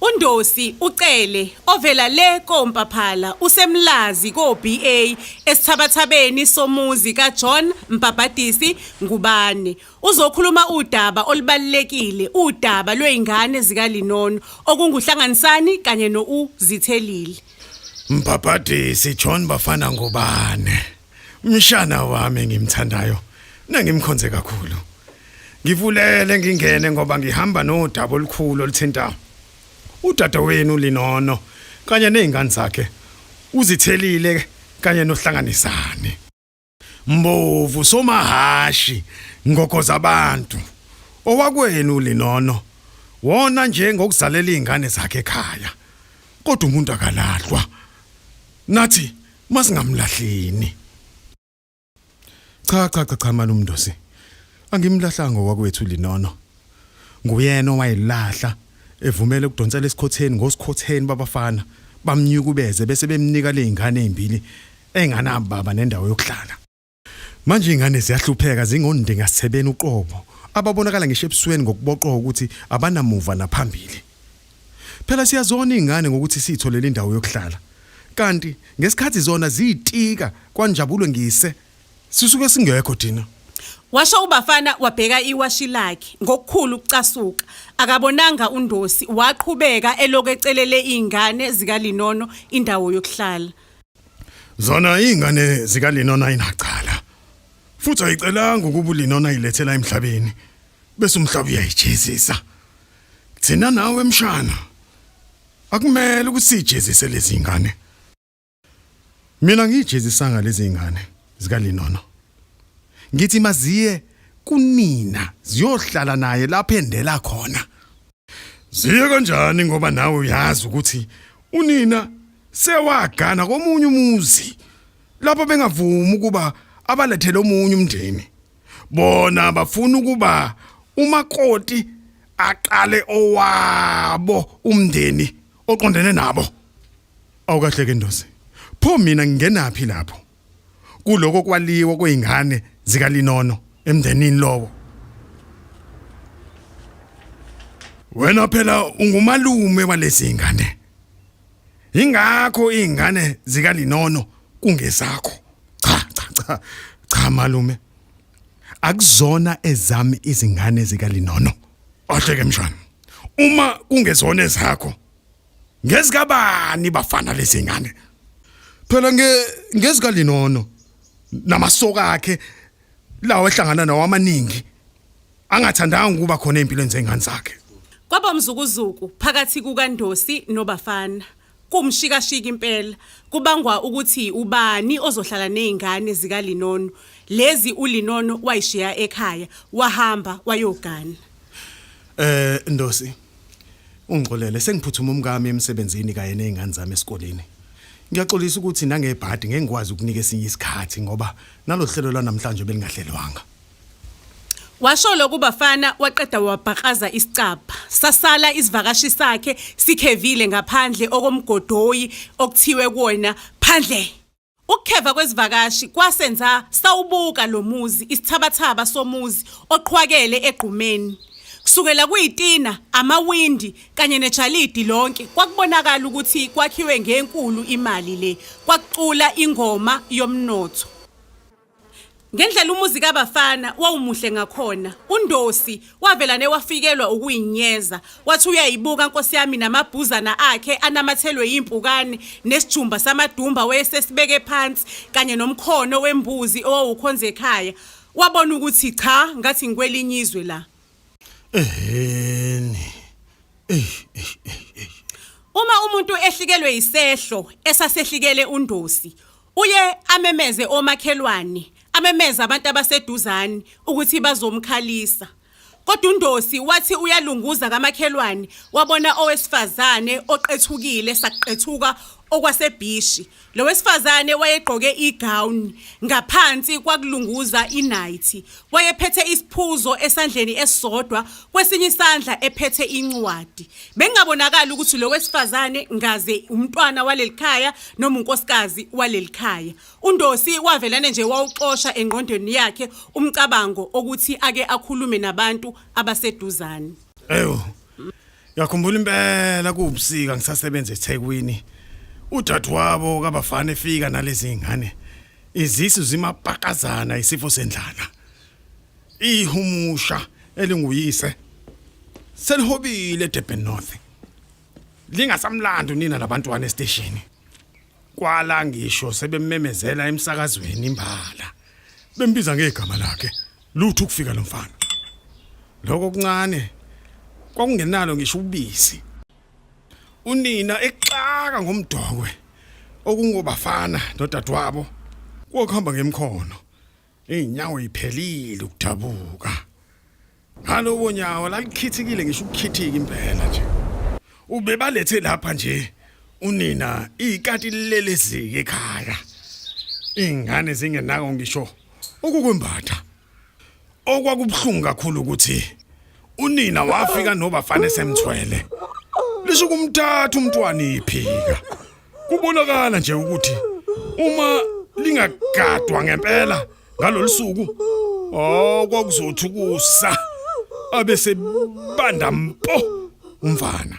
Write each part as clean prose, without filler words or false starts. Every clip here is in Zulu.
Undosi ucele ovela le kompaphala usemlazi ko BA esithabathabeni somuzi kaJohn Mpabadisi Ngubane uzokhuluma udaba olubalekile udaba lweingane zikaLinono okunguhlanganisani kanye noUzithelile. Mpabadisi John Bafana Ngubane mshana wami ngimthandayo nangimkhonze kakhulu. Ngivulele ngingene ngoba ngihamba nodaba olukhulu oluthinta udada wenu Linono kanye nezingane zakhe Uzithelile kanye nohlanganisani. Mbovu somahashi ngokoza abantu owakwenu Linono wona nje ngokuzalela izingane zakhe ekhaya kodwa umuntu akalahlwa nathi masingamlahleni. Cha malumndosi angimlahlanga owakwethu Linono nguyena owayilahla evumele ukudonsela esikhotheni ngosikhotheni babafana bamnyukubeze bese bemnika lezingane ezimbili enganababa nendawo yokuhlala. Manje izingane ziyahlupheka zingondinga sithebeni uqobo ababonakala ngisho ebusweni ngokuboqoka ukuthi abanamuva naphambili. Phela siyazona izingane ngokuthi sitholele indawo yokuhlala kanti ngesikhathi zona ziyitika kwanjabulwe ngise sisuke singekho thina. Washo uBafana wabheka iwashi lakhe ngokukhulu ukucasuka akabonanga Undosi waqhubeka eloko ecelele izingane zikaLinono indawo yokuhlala. Zona izingane zikaLinono ayinacala futhi ayicelanga ukuba uLinono ayilethela emhlabeni bese umhlaba uyayijezisa. Thina nawe mshana akumele ukusijezise lezi zingane. Mina ngijezisanga lezi zingane zikaLinono. Ngithi maziye kunina ziyohlala naye lapha endela khona. Ziye kanjani ngoba nawe uyazi ukuthi unina sewagana komunye umuzi lapho bengavumi ukuba abalethele omunye umndeni. Bona bafuna ukuba umakoti aqale owabo umndeni oqondene nabo. Awukahleke Ndosi. Pho mina ngingenaphi lapho? Kuloko kwaliwa kweingane zikaLinono emndenini lowo. Wena phela ungumalume walezi ingane. Ingakho izingane zikaLinono kungesakho. Cha malume. Akuzona ezami izingane zikaLinono. Ahleke mshana. Uma kungezona ezakho ngezikabani bafana lezi ingane? Phela ngezikaLinono namasoka akhe lawo ehlangana nawo amaningi angathandanga ukuba khona empilweni zengane zakhe. Kwaba umzukuzuku phakathi kukaNdosi noBafana. Kumshikashika impela kubangwa ukuthi ubani ozohlala nezingane zikaLinono. Lezi uLinono wayishiya ekhaya wahamba wayogana. Ndosi ungixolele sengiphuthuma umkami emsebenzini kanye nezingane zami esikoleni. Ngiyaxolisa ukuthi nangebhadi ngeke ngikwazi ukunika esinye isikhathi ngoba nalohlelo lwanamhlanje belingahlelwanga. Washo lokuBafana waqeda wabhakaza isicapha. Sasala isivakashi sakhe sikhevile ngaphandle okomgodoyi okuthiwe kuona phandle. Ukukheva kwesivakashi kwasenza sawubuka lo muzi isithabathaba somuzi oqhwakele egqumeni. Kusukela kuyitina amawindi kanye nejalidi lonke kwakubonakala ukuthi kwakhiwe ngenkulu imali le kwakucula ingoma yomnotho. Ngendlela umuzi kaBafana wawumuhle ngakhona Undosi wavela newafikelwa ukuyinyeza wathi uyayibuka Nkosi yami namabhuzana akhe anamathelwe impukane nesijumba samadumba wayesesibeke phansi kanye nomkhono wembuzi owawukhonze ekhaya wabona ukuthi cha ngathi ngikwelinye la. Uma umuntu ehlikelwe isehlo esasehlikele Undosi uye amemeze omakhelwane amemeza abantu abaseduzane ukuthi bazomkhalisa. Kodwa Undosi wathi uyalunguza kamakhelwane wabona owesifazane oqethukile saqethuka okwasebhishi. Lo wesifazane wayegqoke igown ngaphansi kwakulunguza inight. Wayephethe isiphuzo esandleni esodwa kwesinye isandla ephethe incwadi. Bengabonakala ukuthi lo wesifazane ngaze umntwana walelikhaya noma unkosikazi walelikhaya. Undosi wavelane nje wawuxosha engqondweni yakhe umcabango ukuthi ake akhulume nabantu abaseduzane. Ngiyakhumbula impela kubusika ngisasebenza eThekwini. Udadewabo kabafana efika nalezi ingane. Izisu zimapakazana isifo sendlala. Ihumusha elinguyise. Selihobile eDurban North. Lingasamlando nina labantwana estation. Kwala ngisho sebemmemezela emsakazweni imbala. Bembiza ngegama lakhe. Lutho ukufika lo mfana. Lokho kuncane kwakungenalo ngisho ubisi. Unina exaka ngomdokwe okungobafana nodadewabo kokuhamba ngemkhono. Inyawo iphelile ukudabuka. Ngalobo nyawo lalikhithikile ngisho ukukhithika impela nje. Ubebalethe lapha nje unina ikati lelezike ekhaya. Ingane zingenako ngisho ukukwembatha. Okwakubhlungu kakhulu ukuthi unina wafika nobafana semthwele. Lisho kumthatha umntwana iphika. Kubonakala nje ukuthi uma lingagadwa ngempela ngalolisuku kwakuzothukusa abese banda mpo umfana.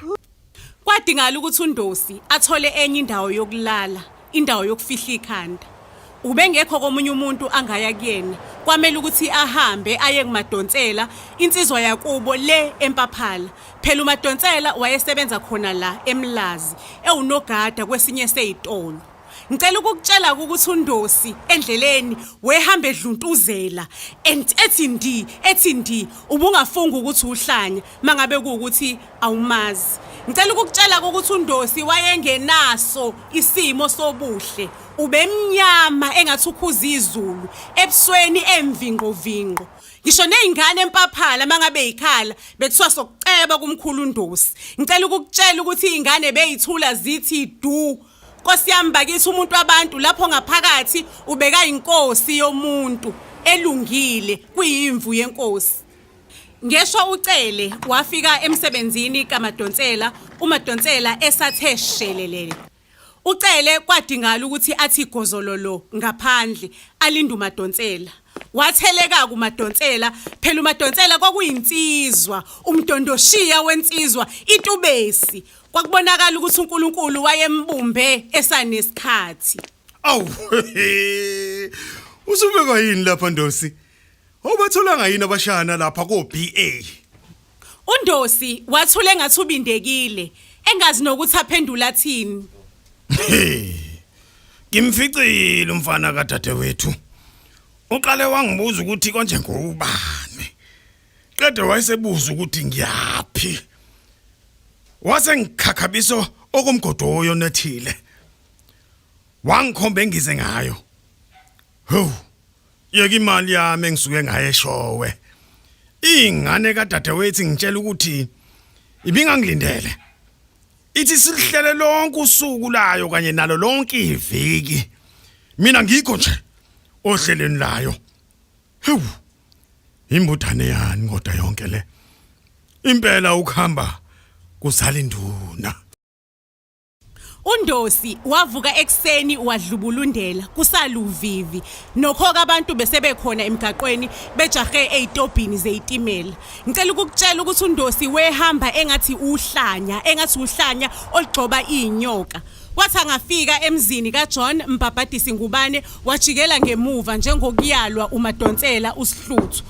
Kwadingala ukuthi uNdosi athole enye indawo yokulala, indawo yokufihla ikhanda. Ubengekho komunye umuntu angaya kuyena. Kwamele ukuthi ahambe aye kuMadonsela, insizwa yakubo le eMpaphala. Phela uMadonsela wayesebenza khona la eMlazi, ewunogada kwesinye sezitolo. Ngicela ukukutshela ukuthi uNdosi endleleni wehamba edluntuzela ethi ndi ubungafunga ukuthi uhlanya mangabe kuukuthi awumazi. Ngicela ukukutshela ukuthi uNdosi wayengenaso isimo sobuhle. Ubemnyama engathi ukhuza izulu ebusweni emvingovingo. Ngisho nezingane eMpaphala mangabe ikhala bekuthiwa sokuceba kumkhulu uNdosi. Ngicela ukukutshela ukuthi izingane beyithula zithi du. Nkosi yami bakithi umuntu wabantu lapho ngaphakathi ubeka inkosi yomuntu elungile kuyimvu yenkosi. Ngesho ucele wafika emsebenzini kaMadonsela, uMadonsela esathe shelelele. Ucele kwadingala ukuthi athi gozololo ngaphandle alinde uMadonsela. Watheleka kuMadonsela, phela uMadonsela kwakuyinsizwa, umdondoshiya wensizwa, itubesi. Kwakubonakala ukuthi uNkulunkulu wayembumbe esanesikhathi. Awu. Usubeka yini lapha Ndosi? Obatholanga yini abashana lapha ko BA? uNdosi wathule ngathi ubindekile, engazi nokuthi aphendula athini. Ngimficile umfana kadadewethu. Uqale wangibuza ukuthi konje ngubani. Qede wayesebuza ukuthi ngiyaphi. Wase ngikhakhabiso okumgodoyo nethile. Wangikhombe ngize ngayo. Yeke imali yami engisuke ngaye eshowe. Ingane kadadewethu ngitshela ukuthi ibingangilindele. Ithi sihlele lonke usuku layo kanye nalo lonke iviki. Mina ngikho nje ohleleni layo. Imbudane yani kodwa yonke le. Impela ukuhamba kuzala induna. uNdosi wavuka ekseni wadlubulundela kusaluvivi nokho abantu besebekhona emgaqweni bejahe ezitobhini zeitimela. Ngicela ukukutshela ukuthi uNdosi wehamba engathi uhlanya olugcoba inyoka. Wathi angafika emzini kaJohn Mbabhadisi Ngubane wajikela ngemuva njengokuyalwa uMadonsela uSihluthu.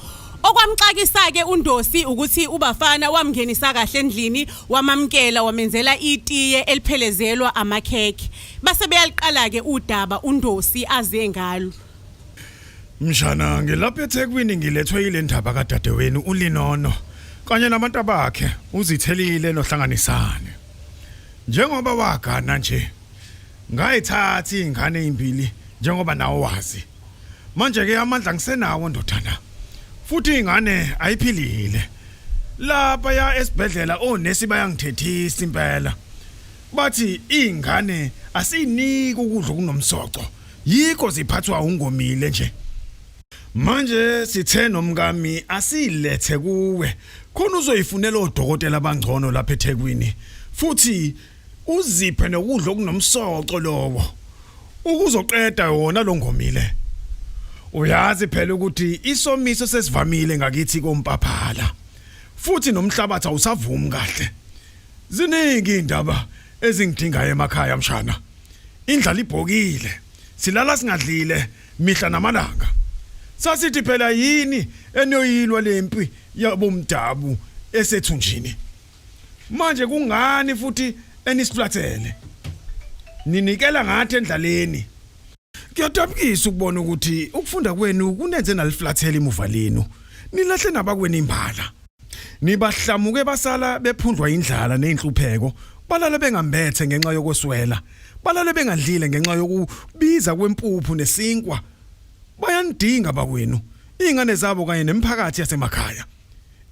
Okwamxakisa ke uNdosi ukuthi ubafana wamngenisa kahle endlini, wamamkela, wamenzela itiye eliphelezelwa amakhekhe. Base beyaliqala ke udaba uNdosi aze ngalo. Mshana ngilapha eThekwini ngilethwe ile ndaba kadadewenu uLinono kanye nabantu abakhe uzithelile nohlanganisane. Njengoba wagana nje ngayithatha ingane ezimbili njengoba nawo wazi. Manje ke amandla ngisenawo ndodana. Futhi ingane ayiphilile. Lapha ya esibhedlela onesi bayangithethisa impela. Bathi ingane asiniki ukudla kunomsoco. Yikho ziphathwa ungomile nje. Manje sithe nomkami asilethe kuwe. Khona uzoyifunela odokotela abangcono lapha eThekwini. Futhi uziphe nokudla okunomsoco lowo. Ukuzoqeda wona lo ngomile. Uyazi phela ukuthi isomiso sesivamile ngakithi koMpaphala. Futhi nomhlabathi awusavumi kahle. Ziningi indaba ezingidingayo emakhaya mshana. Indlala ibhokile. Silala singadlile mihla namalanga. Sasithi phela yini enoyilwa lempi yabomdabu esethunjini. Manje kungani futhi enisiflathele? Ninikela ngathi endlaleni. Kuyadabukisa ukubona ukuthi ukufunda kwenu kunenze naliflathela imuva lenu. Nilahle nabakweni imbala. Nibahlamuke basala bephundwa indlala nezinhlupheko. Balala bengambethe ngenxa yokuswela. Balala bengadlile ngenxa yokubiza kwempuphu nesinkwa. Bayandinga bakwenu. Ingane zabo kanye nemphakathi yasemakhaya.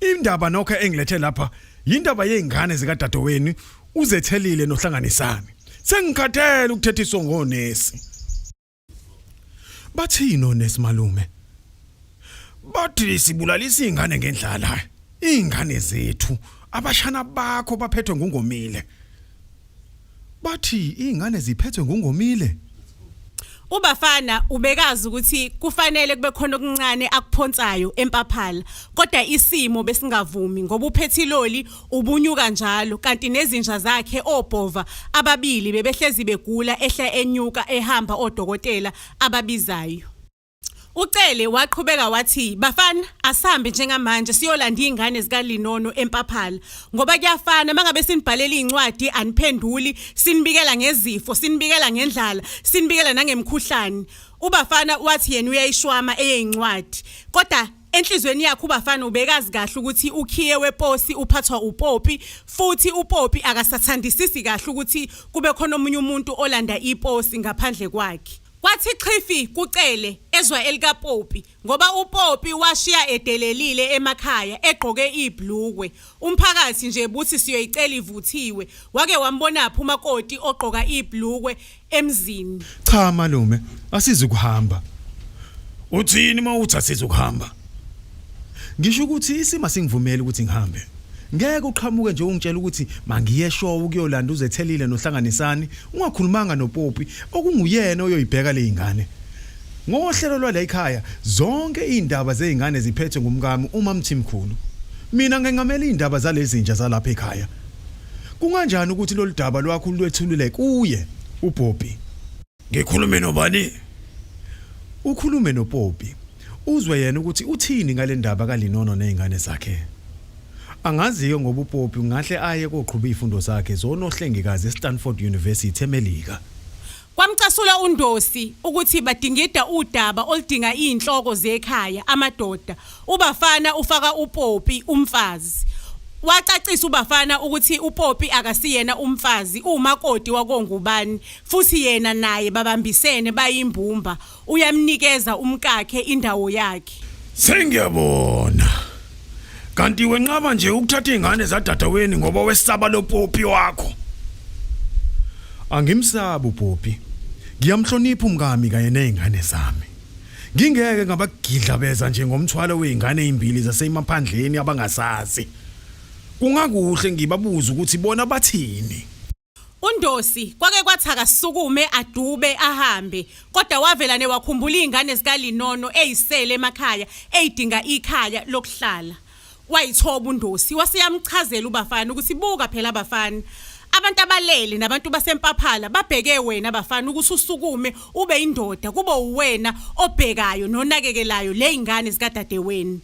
Indaba nokho engilethe lapha yindaba yeingane zikadadewenu uzethelile nohlanganisani. Sengikhathele ukuthethiswa ngonesi. Bathini onesi malume? Bathi sibulalisa ingane ngendlala. Ingane zethu abashana bakho baphethwe ngungomile. Bathi ingane ziphethwe ngungomile. Ubafana ubekazi ukuthi kufanele kube khona okuncane akuphonsayo empaphala kodwa isimo besingavumi ngoba uphethiloli ubunyuka njalo kanti nezinja zakhe obhova ababili bebehlezi begula ehla enyuka ehamba odokotela ababizayo. Ucele waqhubeka wathi bafana asambe njengamanje siyolanda izingane zikaLinono empaphala ngoba kuyafana mangabe sinibhalela incwadi aniphenduli sinibikela ngezifo sinibikela ngendlala sinibikela nangemkhuhlane. Ubafana wathi yena uyayishwama eyincwadi kodwa enhlizweni yakhe ubafana ubekazi kahle ukuthi ukhiye weposi uphathwa uPopi futhi uPopi akasathandisisi kahle ukuthi kube khona omunye umuntu olanda iposi ngaphandle kwakhe. Kwathi Chifi kucele ezwa elikaPopi ngoba uPopi washiya edelelile emakhaya egqoke ibhlukwe umphakathi nje buthi siyoyicela ivuthiwe wake wambona pha umakoti ogqoka ibhlukwe emzini. Cha malume asizukuhamba. Uthini mawuthi asizukuhamba? Ngisho ukuthi isima singivumela ukuthi ngihambe. Ngeke uqhamuke nje ungitshela ukuthi mangiye show ukuyolanda uzethelile nohlanganisani ungakhulumanga noPopi okunguyena oyoyibheka leingane. Ngohlelo lwala ekhaya zonke izindaba zeingane ziphethwe ngumkami uMamthimkhulu. Mina ngengamela izindaba zalezi nja zalapha ekhaya. Kunganjani ukuthi lo daba lwakho lwethulile kuye uPopi? Ngikhulume nobani? Ukhulume noPopi. Uzwe yena ukuthi uthini ngale ndaba kaLinono neingane zakhe. Angaziyo ngoba uPopi ngahle aye koqhubha izifundo zakhe zonohlengikazi eStanford University eMelika. Kwamcasula uNdosi ukuthi badingida udaba oludinga izinhloko zekhaya amadoda. Ubafana ufaka uPopi umfazi. Wacacisa ubafana ukuthi uPopi akasiyena umfazi umakoti wakongubani futhi yena naye babambisene bayimbumba uyamnikeza umkakhe indawo yakhe. Sengiyabona. Kanti wenqaba nje ukuthatha izingane zadadaweni ngoba wesaba loPopi wakho. Angimsaba uPopi. Ngiyamhlonipha umkami kanye nezingane zami. Ngingeke ngabagidla beza nje ngomthwalo weingane ezimbili zasemaphandleni abangasazi. Kungakuhle ngibabuza ukuthi bona bathini. uNdosi kwake kwathi akasukume adube ahambe kodwa wavela newakhumbula izingane zikaLinono ezisele emakhaya ezidinga ikhaya lokuhlala. Wayithoba uNdosi waseyamchazela ubafana ukuthi buka phela abafana abantu abalele nabantu basempaphala babheke wena abafana ukuthi usukume ube indoda kube uwena obhekayo nonakekelayo leingane zikadadewenu.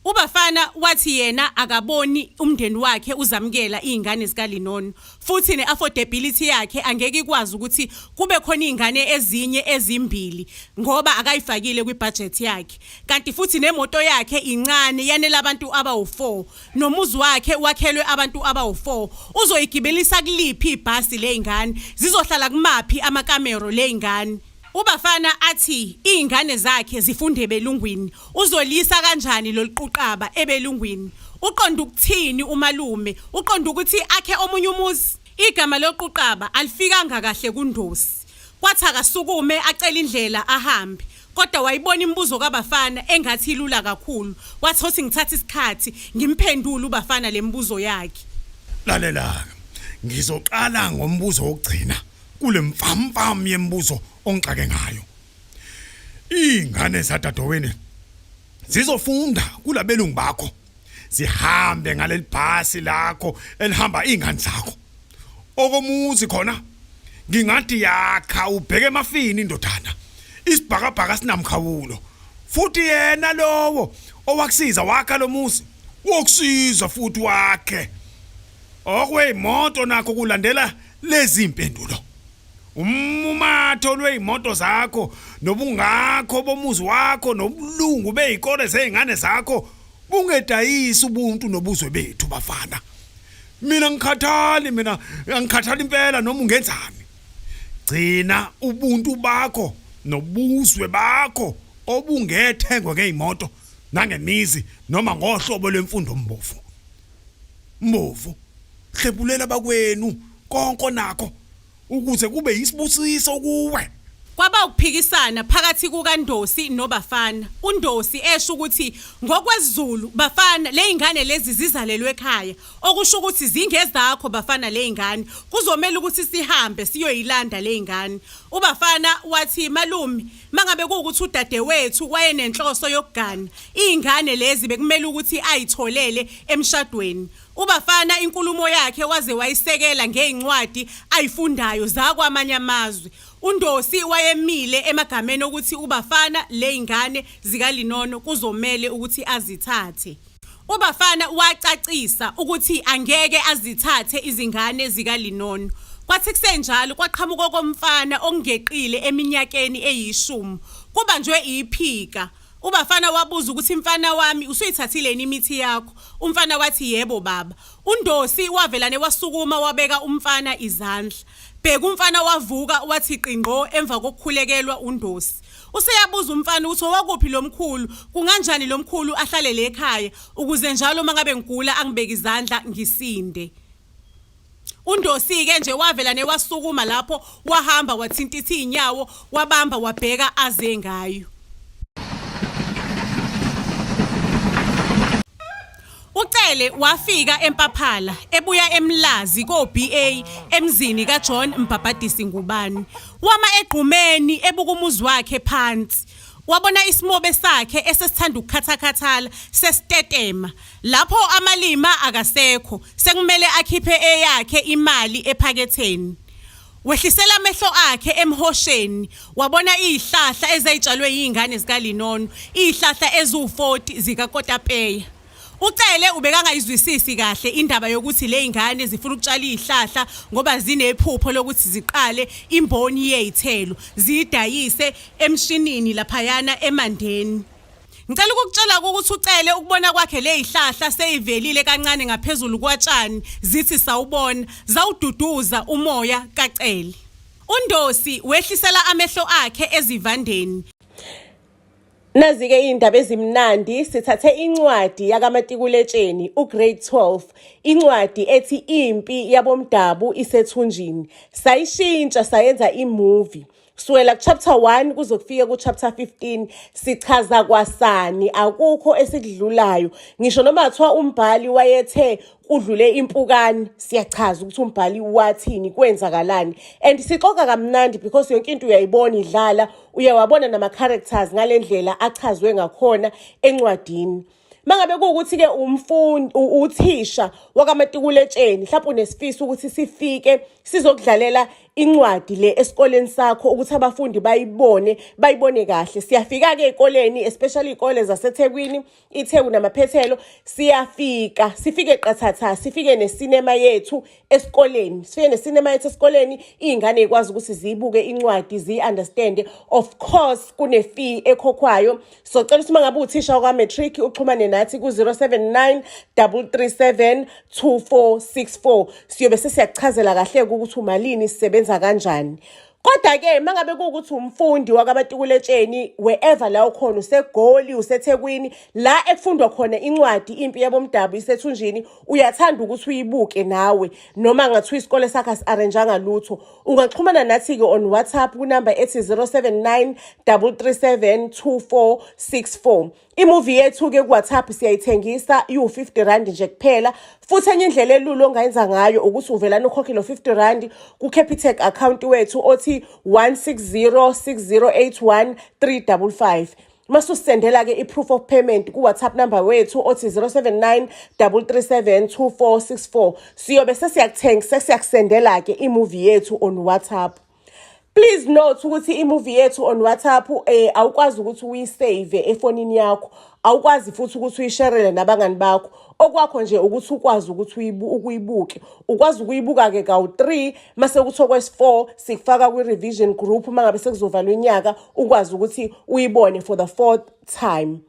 Ubafana wathi yena akaboni umndeni wakhe uzamkela izingane zikaLinono futhi neaffordability yakhe angeke ikwazi ukuthi kube khona izingane ezinye ezimbili ngoba akayifakile kwibudget yakhe kanti futhi nemoto yakhe incane yanele abantu abawu4 nomuzi wakhe wakhelwe abantu abawu4 uzoyigibelisa kuliphi ibhasi leingane zizohlala kumapi amakamero leingane. Ubafana athi izingane zakhe zifunde belungwini uzolisa kanjani loliquqaba ebelungwini uqonda ukuthini umalume uqonda ukuthi akhe omunye umuzi igama loquqaba alifikanga kahle kuNdosi kwathi akasukume acela indlela ahambe kodwa wayibona imibuzo kabafana engathi ilula kakhulu wathi hothi ngithatha isikhathi ngimphendule ubafana lembuzo yakhe. Lalela ngizoqala ngombuzo wokugcina kule mfamfam yembuzo ongixake ngayo. Izingane zadadewenu zizofunda kulabelungu bakho sihambe ngaleli bhasi lakho elihamba ingane zakho okomuzi khona ngingathi yakha ubheke emafini indodana isibhakabhaka sinamkhawulo futhi yena lowo owakusiza wakha lo muzi wokusiza futhi wakhe okweyimoto nakho kulandela lezi impendulo umumatho lweyimoto zakho nobungakho bomuzi wakho nobulungu beyikole zezingane zakho bungedayisa ubuntu nobuzwe bethu bafana mina angikhathali impela noma ungenzani gcina ubuntu bakho nobuzwe bakho obungethengwe ngeimoto nangemizi noma ngohlobo lwemfundo mbovu hlebulela bakwenu konke nakho ukuze kube isibusiso kuwe. Kwaba ukuphikisana phakathi kukaNdosi noBafana. uNdosi esho ukuthi ngokwesiZulu Bafana lezingane lezi zizalelwe ekhaya okusho ukuthi zingezakho Bafana lezingane kuzomela ukuthi sihambe siyoyilanda lezingane. uBafana wathi malume mangabe kuukuthi udadewethu wayenenhloso yokugana izingane lezi bekumele ukuthi ayitholele emshadweni. uBafana inkulumo yakhe waze wayisekela ngeincwadi ayifundayo zakwamanye amazwe. uNdosi wayemile emagameni ukuthi uBafana lezingane zikaLinono kuzomela ukuthi azithathe. uBafana wacacisa ukuthi angeke azithathe izingane zikaLinono. Kwathi kusenjalo kwaqhamuka komfana ongeqile eminyakeni eyi10 kubanjwe iphika. uBafana wabuza ukuthi mfana wami usuyithathile imithi yakho? Umfana wathi yebo baba. uNdosi wavelane wasukuma wabeka umfana izandla. Bheka umfana wavuka wathi qingqo emva kokukhulekelwa uNdosi. Useyabuza umfana ukuthi wakuphi lomkhulu kunganjani lomkhulu ahlalele ekhaya ukuze njalo mangabe ngigula angibeka izandla ngisinde. uNdosi ke nje wavelane wasukuma lapho wahamba wathintitha inyawo wabamba wabheka aze ngayo. uCele wafika eMpaphala ebuya eMlazi koBA emzini kaJohn Mbabhadisi Ngubane. Wama egqumeni ebuka umuzi wakhe phansi. Wabona isimobe sakhe esesithanda ukukhathakhathala sesitetema. Lapho amalima akasekho sekumele akhiphe eyakhe imali ephaketheni. Wehlisela amehlo akhe emhosheni wabona izihlahla ezayitshalwe izingane zikaLinono, izihlahla ezu40 zikaKotapeya. uCele ubekangayizwisisi kahle indaba yokuthi lezingane zifuna ukutshala izihlahla ngoba zinephupho lokuthi ziqale imboni yezithelo zidayise emshinini laphayana eMandeni. Ngicela ukukutshela ukuthi uCele ukubona kwakhe lezihlahla seyivelile kancane ngaphezulu kwatshani zithi sawubona zawududuza umoya kaCele. uNdosi wehlisela amehlo akhe ezivandeni. Nazi-ke indaba ezimnandi sithathe incwadi yakaMatikuletsheni ugrade 12 incwadi ethi impi yabomdabu isethunjini sayishintsha sayenza imovie kusukela kuchapter 1 kuzokufika kuchapter 15 sichaza kwasani akukho esikudlulayo ngisho noma kuthiwa umbhali wayethe kudlule impukane siyachaza ukuthi umbhali wathini kwenzakalani and sixoxa kamnandi because yonke into uyayibona idlala uyawabona nama characters ngalendlela achazwe ngakhona encwadini. Mangabe kuukuthi ke umfundi uthisha wakaMatikuletsheni mhlawumbe unesifiso ukuthi sifike sizokudlalela incwadi le esikoleni sakho ukuthi abafundi bayibone kahle. Siyafika ke ezikoleni especially izikole zaseThekwini, iTheku namaphethelo sifike qathatha sifike nesinema yethu esikoleni. Sifike nesinema yethu esikoleni izingane ikwazi ukuthi zibuke incwadi zi-understand. Of course kune fee ekhokhwayo. So cela ukuthi mangabe uthisha wakaMatric uxhumane nathi ku-079 337 2464 siyobe sesiyachazela kahle ukuthi umalini sisebenza kanjani. Kodwa ke mangabe kuukuthi umfundi wakaMatikuletsheni wherever la ukhona useGoli useThekwini la ekufundwa khona incwadi impi yabomdabu isethunjini uyathanda ukuthi uyibuke nawe noma ngathi isikole sakho asiarrangeanga lutho ungaxhumana nathi ke on WhatsApp kunamba ethi 079 337 2464. Imovie yethu ke kuWhatsApp siyayithengisa u50 rand nje kuphela futhi enye indlela elula ongayenza ngayo ukuthi uvelana ukhokhe lo 50 rand ku Capitec account wethu othi 1606081355. Masusendela ke i-proof of payment ku WhatsApp number wethu othi 079 337 2464 siyobe sesiyakusendela ke i-movie yethu on WhatsApp. Please note ukuthi i-movie yethu on WhatsApp awukwazi ukuthi uyisave efonini yakho, awukwazi futhi ukuthi uyisharele nabangani bakho. Okwakho nje ukuthi ukwazi ukuthi ukuyibuke. Ukwazi ukuyibuka ke kawu3 mase kuthi okwesi4 sikufaka kwi-revision group mangabe sekuzovalwa inyaka ukwazi ukuthi uyibone for the 4th time.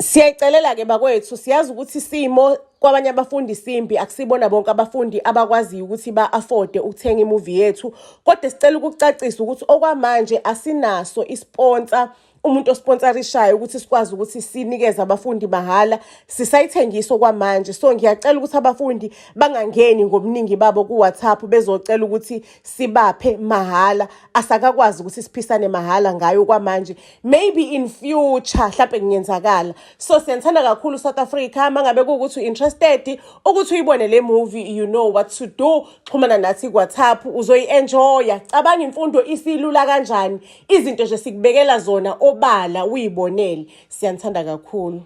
Siyayicelela ke bakwethu, siyazi ukuthi simo kwabanye abafundi simbi, akusibona bonke abafundi abakwazi ukuthi ba-afford ukuthenga i-movie yethu, kodwa sicela ukucacisa ukuthi okwamanje asinaso isponsor, umuntu osponsorishayo ukuthi sikwazi ukuthi sinikeze abafundi mahala. Sisayithengisa okwamanje, so ngiyacela ukuthi abafundi bangangeni ngobuningi babo ku WhatsApp bezocela ukuthi sibaphe mahala. Asakakwazi ukuthi siphisane mahala ngayo kwamanje, maybe in future mhlawumbe kungenzakala. So siyathanda kakhulu South Africa, mangabe kuukuthi interested ukuthi uyibone le movie, you know what to do. Xhumana nathi ku WhatsApp uzoyi-enjoya. Cabanga imfundo isilula kanjani, izinto nje sikubekela zona obala uyibonele. Siyathanda kakhulu.